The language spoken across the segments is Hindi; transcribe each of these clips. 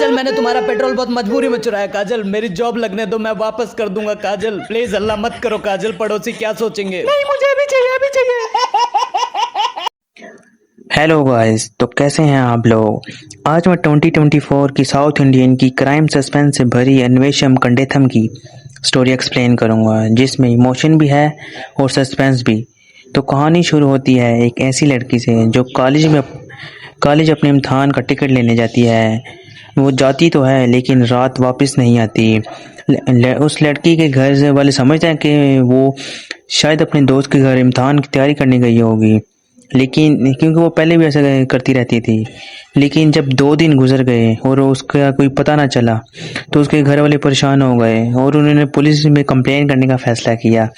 काजल, मैंने तुम्हारा पेट्रोल बहुत मजबूरी में चुराया। काजल, मेरी जॉब लगने दो, मैं वापस कर दूंगा। काजल प्लीज, अल्लाह मत करो। काजल, पड़ोसी क्या सोचेंगे। नहीं, मुझे अभी चाहिए, अभी चाहिए। हेलो गाइस, तो कैसे हैं आप लोग। आज मैं 2024 की साउथ इंडियन की क्राइम सस्पेंस से भरी अन्वेषम कंडेथम की स्टोरी एक्सप्लेन करूंगा, जिसमें इमोशन भी है और सस्पेंस भी। तो कहानी शुरू होती है एक ऐसी लड़की से जो कॉलेज अपने इम्तहान का टिकट लेने जाती है। वो जाती तो है लेकिन रात वापस नहीं आती। उस लड़की के घर से वाले समझते हैं कि वो शायद अपने दोस्त के घर इम्तहान की तैयारी करने गई होगी, लेकिन क्योंकि वो पहले भी ऐसा करती रहती थी। लेकिन जब 2 दिन गुजर गए और उसका कोई पता ना चला तो उसके घर वाले परेशान हो गए और उन्होंने पुलिस में कंप्लेन करने का फैसला किया।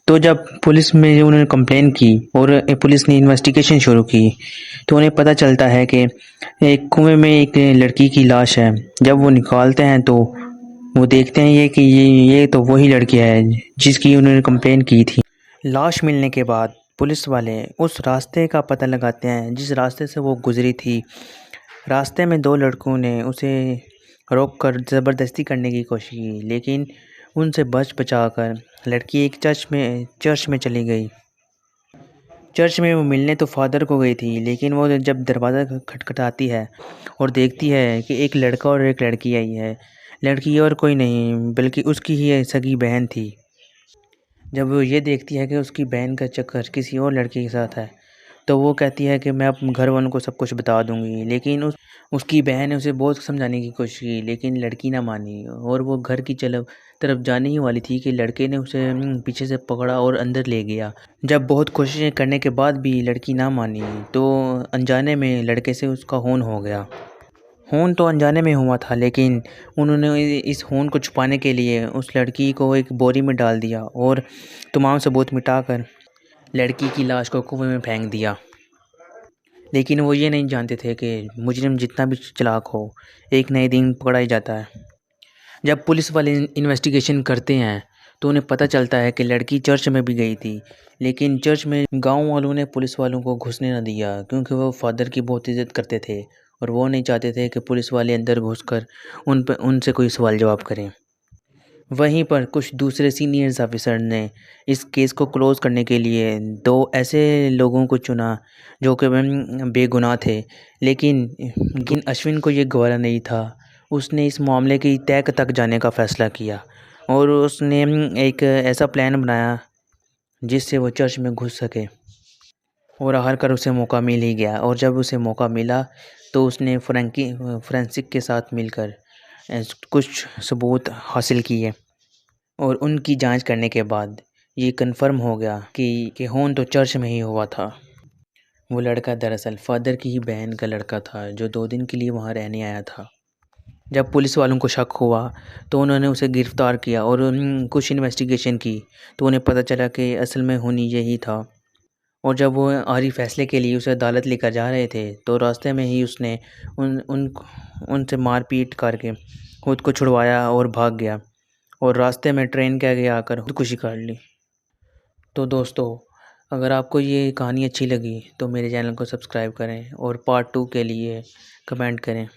तो जब पुलिस में उन्होंने कंप्लेन की और पुलिस ने इन्वेस्टिगेशन शुरू की तो उन्हें पता चलता है कि एक कुएं में एक लड़की की लाश है। जब वो निकालते हैं तो वो देखते हैं कि ये तो वही लड़की है जिसकी उन्होंने कंप्लेन की थी। लाश मिलने के बाद पुलिस वाले उस रास्ते का पता लगाते हैं जिस रास्ते से वो गुजरी थी। रास्ते में 2 लड़कों ने उसे रोककर ज़बरदस्ती करने की कोशिश की, लेकिन उनसे बचा-कर लड़की एक चर्च में चली गई। चर्च में वो मिलने तो फादर को गई थी, लेकिन वो जब दरवाज़ा खटखटाती है और देखती है कि एक लड़का और एक लड़की आई है। लड़की और कोई नहीं बल्कि उसकी ही सगी बहन थी। जब वो ये देखती है कि उसकी बहन का चक्कर किसी और लड़के के साथ है, तो वो कहती है कि मैं अपने घर वालों को सब कुछ बता दूँगी। लेकिन उसकी बहन ने उसे बहुत समझाने की कोशिश की, लेकिन लड़की ना मानी और वो घर की तरफ जाने ही वाली थी कि लड़के ने उसे पीछे से पकड़ा और अंदर ले गया। जब बहुत कोशिशें करने के बाद भी लड़की ना मानी, तो अनजाने में लड़के से उसका खून हो गया। खून तो अनजाने में हुआ था, लेकिन उन्होंने इस खून को छुपाने के लिए उस लड़की को एक बोरी में डाल दिया और तमाम सबूत मिटाकर लड़की की लाश को कुएं में फेंक दिया। लेकिन वो ये नहीं जानते थे कि मुजरिम जितना भी चालाक हो, एक न एक दिन पकड़ा ही जाता है। जब पुलिस वाले इन्वेस्टिगेशन करते हैं तो उन्हें पता चलता है कि लड़की चर्च में भी गई थी, लेकिन चर्च में गांव वालों ने पुलिस वालों को घुसने न दिया क्योंकि वो फादर की बहुत इज़्ज़त करते थे और वो नहीं चाहते थे कि पुलिस वाले अंदर घुसकर उनसे कोई सवाल जवाब करें। वहीं पर कुछ दूसरे सीनियर्स ऑफिसर ने इस केस को क्लोज़ करने के लिए 2 ऐसे लोगों को चुना जो कि बेगुनाह थे, लेकिन अश्विन को ये गवारा नहीं था। उसने इस मामले की तह तक जाने का फ़ैसला किया और उसने एक ऐसा प्लान बनाया जिससे वो चर्च में घुस सके और आखिरकार उसे मौका मिल ही गया। और जब उसे मौका मिला तो उसने फोरेंसिक के साथ मिलकर कुछ सबूत हासिल किए और उनकी जांच करने के बाद ये कन्फर्म हो गया कि खून तो चर्च में ही हुआ था। वो लड़का दरअसल फादर की ही बहन का लड़का था जो 2 दिन के लिए वहाँ रहने आया था। जब पुलिस वालों को शक हुआ तो उन्होंने उसे गिरफ़्तार किया और कुछ इन्वेस्टिगेशन की तो उन्हें पता चला कि असल में खूनी यही था। और जब वो आखिरी फ़ैसले के लिए उसे अदालत लेकर जा रहे थे तो रास्ते में ही उसने उनसे मारपीट करके खुद को छुड़वाया और भाग गया और रास्ते में ट्रेन के आगे आकर खुदकुशी कर ली। तो दोस्तों, अगर आपको ये कहानी अच्छी लगी तो मेरे चैनल को सब्सक्राइब करें और पार्ट 2 के लिए कमेंट करें।